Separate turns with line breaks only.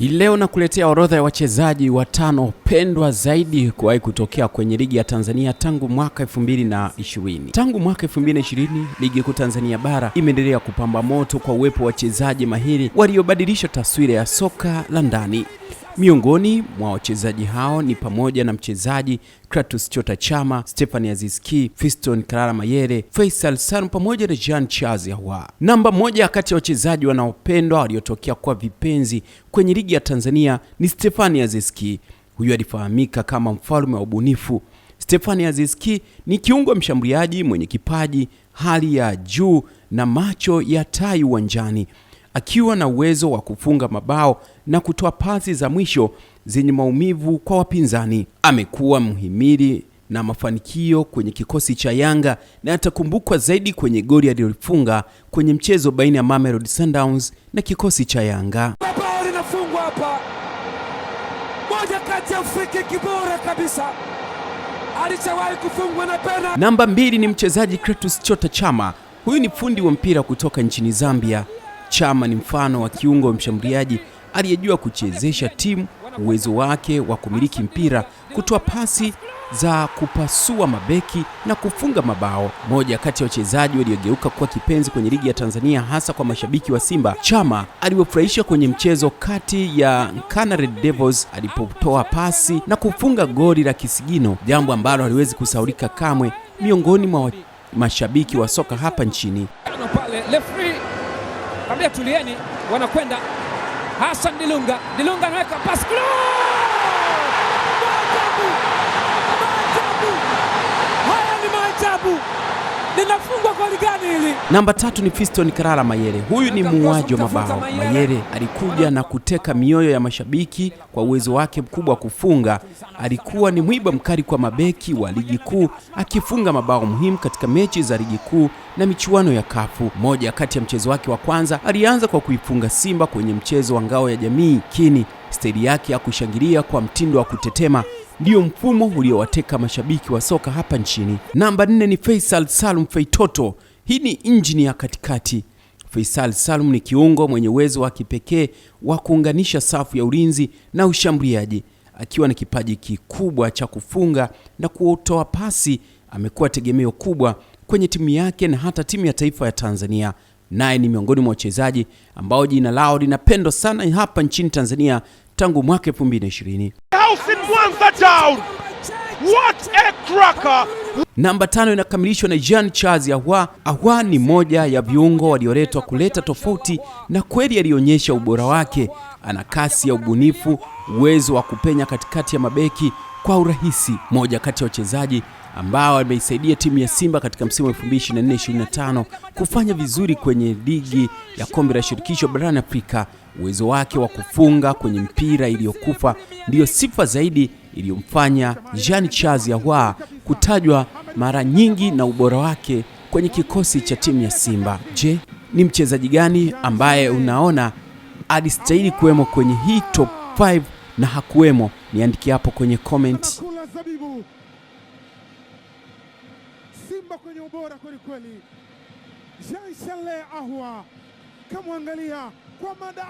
Leo nakuletea orodha ya wachezaji watano pendwa zaidi kuwahi kutokea kwenye ligi ya Tanzania tangu mwaka 2020. Tangu mwaka 2020, ligi kuu Tanzania bara imeendelea kupamba moto kwa uwepo wa wachezaji mahiri waliobadilisha taswira ya soka la ndani. Miongoni mwa wachezaji hao ni pamoja na mchezaji Clatous Chota Chama, Stephanie Aziz Ki, Fiston Kalala Mayele, Faisal Salum pamoja na Jean Charles Ahoua. Namba moja kati ya wachezaji wanaopendwa waliotokea kwa vipenzi kwenye ligi ya Tanzania ni Stephanie Aziz Ki. Huyu alifahamika kama mfalme wa ubunifu. Stephanie Aziz Ki ni kiungo mshambuliaji mwenye kipaji hali ya juu na macho ya tai uwanjani, akiwa na uwezo wa kufunga mabao na kutoa pasi za mwisho zenye maumivu kwa wapinzani. Amekuwa mhimili na mafanikio kwenye kikosi cha Yanga na atakumbukwa zaidi kwenye goli alilofunga kwenye mchezo baina ya Mamelodi Sundowns na kikosi cha Yanga.
Bao linafungwa hapa. Moja kati ya friki kibora kabisa alichawahi kufungwa na pena.
Namba 2 ni mchezaji Clatous Chota Chama. Huyu ni fundi wa mpira kutoka nchini Zambia. Chama ni mfano wa kiungo mshambuliaji aliyejua kuchezesha timu. Uwezo wake wa kumiliki mpira, kutoa pasi za kupasua mabeki na kufunga mabao. Moja kati ya wachezaji waliogeuka kuwa kipenzi kwenye ligi ya Tanzania hasa kwa mashabiki wa Simba. Chama aliwafurahisha kwenye mchezo kati ya Nkana Red Devils alipotoa pasi na kufunga goli la kisigino, jambo ambalo haliwezi kusahaulika kamwe miongoni mwa mashabiki wa soka hapa nchini.
Kabla tulieni wanakwenda Hassan Dilunga anaweka pasi. Haya ni maajabu. Linafungwa goli gani hili?
Namba 3 ni Fiston Kalala Mayele. Huyu ni muuaji wa mabao. Mayele alikuja na kuteka mioyo ya mashabiki kwa uwezo wake mkubwa wa kufunga. Alikuwa ni mwiba mkali kwa mabeki wa ligi kuu, akifunga mabao muhimu katika mechi za ligi kuu na michuano ya kafu. Moja kati ya mchezo wake wa kwanza alianza kwa kuifunga Simba kwenye mchezo wa ngao ya jamii, kini staili yake ya kushangilia kwa mtindo wa kutetema ndio mfumo uliowateka mashabiki wa soka hapa nchini. Namba 4 ni Faisal Salum Feitoto. Hii ni injini ya katikati. Faisal Salum ni kiungo mwenye uwezo wa kipekee wa kuunganisha safu ya ulinzi na ushambuliaji. Akiwa na kipaji kikubwa cha kufunga na kutoa pasi, amekuwa tegemeo kubwa kwenye timu yake na hata timu ya taifa ya Tanzania. Naye ni miongoni mwa wachezaji ambao jina lao linapendwa sana hapa nchini Tanzania tangu mwaka 2020.
What a cracker!
Namba 5 inakamilishwa na Jean Charles Ahoua. Ahoua ni moja ya viungo walioletwa kuleta tofauti na kweli alionyesha ubora wake. Ana kasi ya ubunifu, uwezo wa kupenya katikati ya mabeki kwa urahisi. Moja kati ya wachezaji ambao wameisaidia timu ya Simba katika msimu wa 2024-2025 kufanya vizuri kwenye ligi ya kombe la shirikisho barani Afrika. Uwezo wake wa kufunga kwenye mpira iliyokufa ndiyo sifa zaidi iliyomfanya Jean Charles Ahoua kutajwa mara nyingi na ubora wake kwenye kikosi cha timu ya Simba. Je, ni mchezaji gani ambaye unaona alistahili kuwemo kwenye hii top 5 na hakuwemo? Niandikie hapo kwenye comment.
Simba kwenye ubora kweli kweli. Jean Charles Ahoua kamwangalia kwa mada